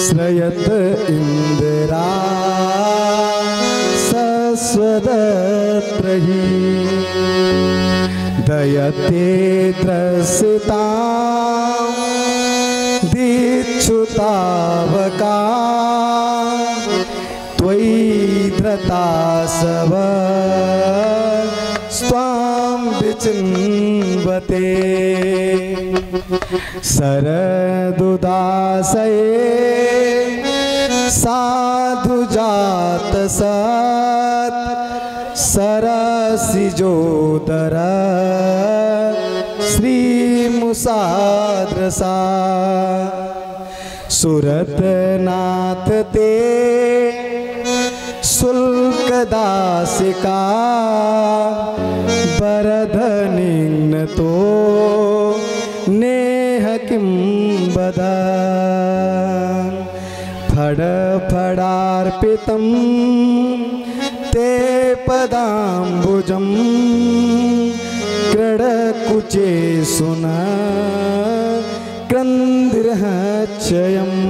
श्रयत इंदिरा सस्वदत्रही दयते त्रसिता दीक्षुतावका त्वयि धृता सब स्वां विचिन्वते शरदुदासये साधुजात सत् सरसिजोदर श्रीमुसाद्रसा सुरतनाथ ते शुल्कदासिका वरदनिघ्न तो नेह किं वद फडफडार्पितं ते पदाम्बुजं क्रीडकुचे सुन क्रन्दिर्हक्षयम्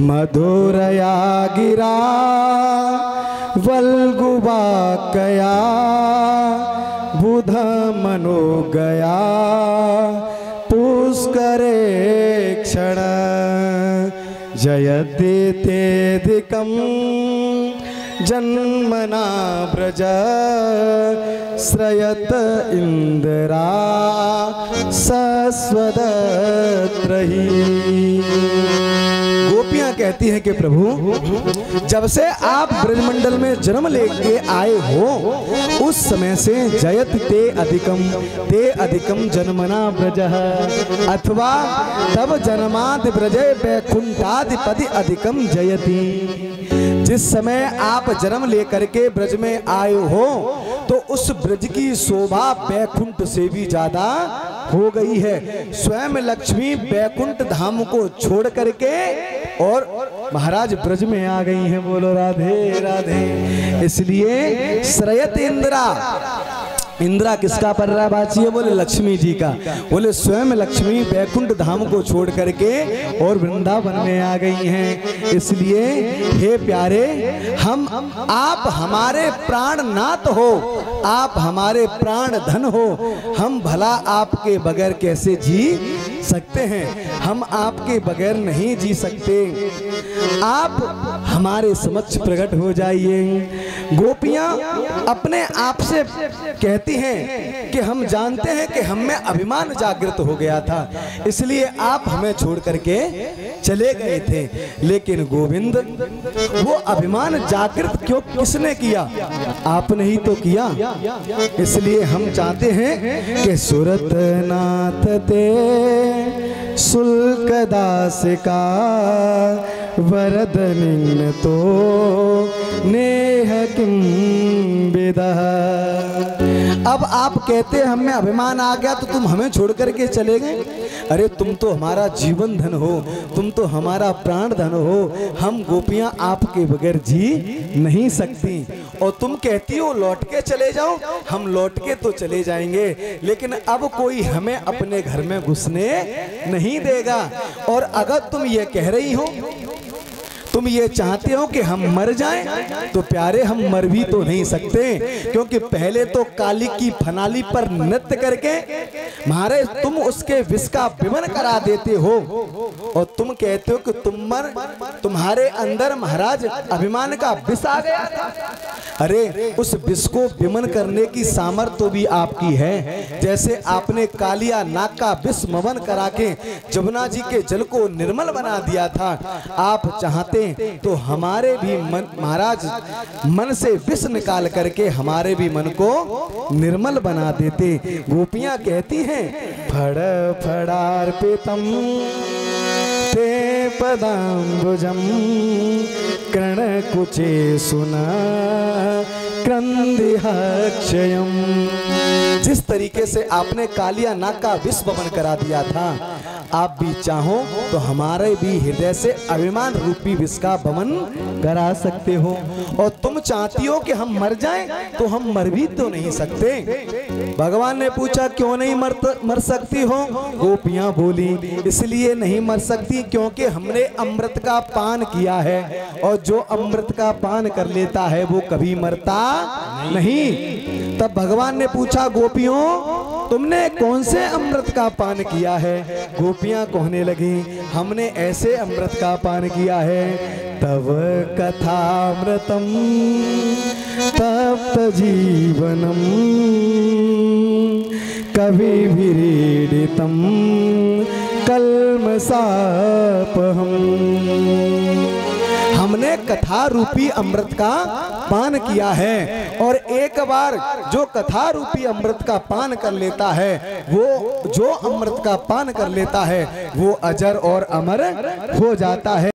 मधुरया गिरा वल्गुवाकया बुध मनोगया पुष्करे क्षण जयते तेधिकं जन्मना व्रज श्रयत इंदिरा सस्वदत्रही। गोपियां कहती हैं कि प्रभु, जब से आप ब्रजमंडल में जन्म लेके आए हो उस समय से जयत ते अधिकम जन्मना ब्रज, अथवा तब जन्मादि ब्रजे वैकुंठाधिपति अधिकम जयति। जिस समय आप जन्म लेकर के ब्रज में आए हो तो उस ब्रज की शोभा वैकुंठ से भी ज्यादा हो गई है। स्वयं लक्ष्मी वैकुंठ धाम को छोड़ करके और महाराज ब्रज में आ गई हैं। बोलो राधे राधे। इसलिए श्रयत इंदिरा, इंदिरा किसका पर्यायवाची है? बोले लक्ष्मी जी का। बोले स्वयं लक्ष्मी वैकुंठ धाम को छोड़ करके और वृंदावन में आ गई हैं। इसलिए हे प्यारे, हम आप हमारे प्राणनाथ हो, आप हमारे प्राण धन हो, हम भला आपके बगैर कैसे जी सकते हैं? हम आपके बगैर नहीं जी सकते। आप हमारे समक्ष प्रकट हो जाइए। गोपियां अपने आप से कहती हैं कि हम जानते हैं कि हम में अभिमान जागृत हो गया था, इसलिए आप हमें छोड़ करके चले गए थे। लेकिन गोविंद, वो अभिमान जागृत क्यों किसने किया? आपने ही तो किया। इसलिए हम चाहते हैं कि सुरतनाथ ते शुल्कदासिका वरदनिघ्न तो नेह किं विदः। अब आप कहते हैं हमें अभिमान आ गया तो तुम हमें छोड़ करके चले गए। अरे तुम तो हमारा जीवन धन हो, तुम तो हमारा प्राण धन हो। हम गोपियां आपके बगैर जी नहीं सकती। और तुम कहती हो लौट के चले जाओ, हम लौट के तो चले जाएंगे, लेकिन अब कोई हमें अपने घर में घुसने नहीं देगा। और अगर तुम ये कह रही हो, तुम ये चाहते हो कि हम मर जाएं, तो प्यारे हम मर भी तो नहीं सकते, क्योंकि पहले तो काली की फनाली पर नृत्य करके महाराज तुम उसके विष का विमन करा देते हो। और तुम कहते हो कि तुम्हारे अंदर महाराज अभिमान का विष आ गया था। अरे उस विष को विमन करने की सामर्थ्य तो भी आपकी है। जैसे आपने कालिया नाग का विष मवन करा के जमुना जी के जल को निर्मल बना दिया था। आप चाहते तो हमारे भी मन महाराज मन से विष निकाल करके हमारे भी मन को निर्मल बना देते। गोपियां कहती हैं फड़ फड़ार्पितम ते पदाम्बुजम कर्णकुचे सुना क्रंदिहक्षयम्। जिस तरीके से आपने कालिया नाग का विष वमन करा दिया था, आप भी चाहो तो हमारे भी हृदय से अभिमान रूपी विष का वमन करा सकते हो। और तुम चाहती हो कि हम मर जाएं, तो हम मर भी तो नहीं सकते। भगवान ने पूछा क्यों नहीं मर सकती हो? गोपियां बोली इसलिए नहीं मर सकती क्योंकि हमने अमृत का पान किया है, और जो अमृत का पान कर लेता है वो कभी मरता नहीं। तब भगवान ने पूछा गोपियों तुमने कौन से अमृत का पान किया है? गोपियां कहने लगी हमने ऐसे अमृत का पान किया है, तव कथामृतम तप्त जीवनम कवि विरीडितम कल्मषापहम्। हमने कथा रूपी अमृत का पान किया है, और एक बार जो कथा रूपी अमृत का पान कर लेता है, वो जो अमृत का पान कर लेता है वो अजर और अमर हो जाता है।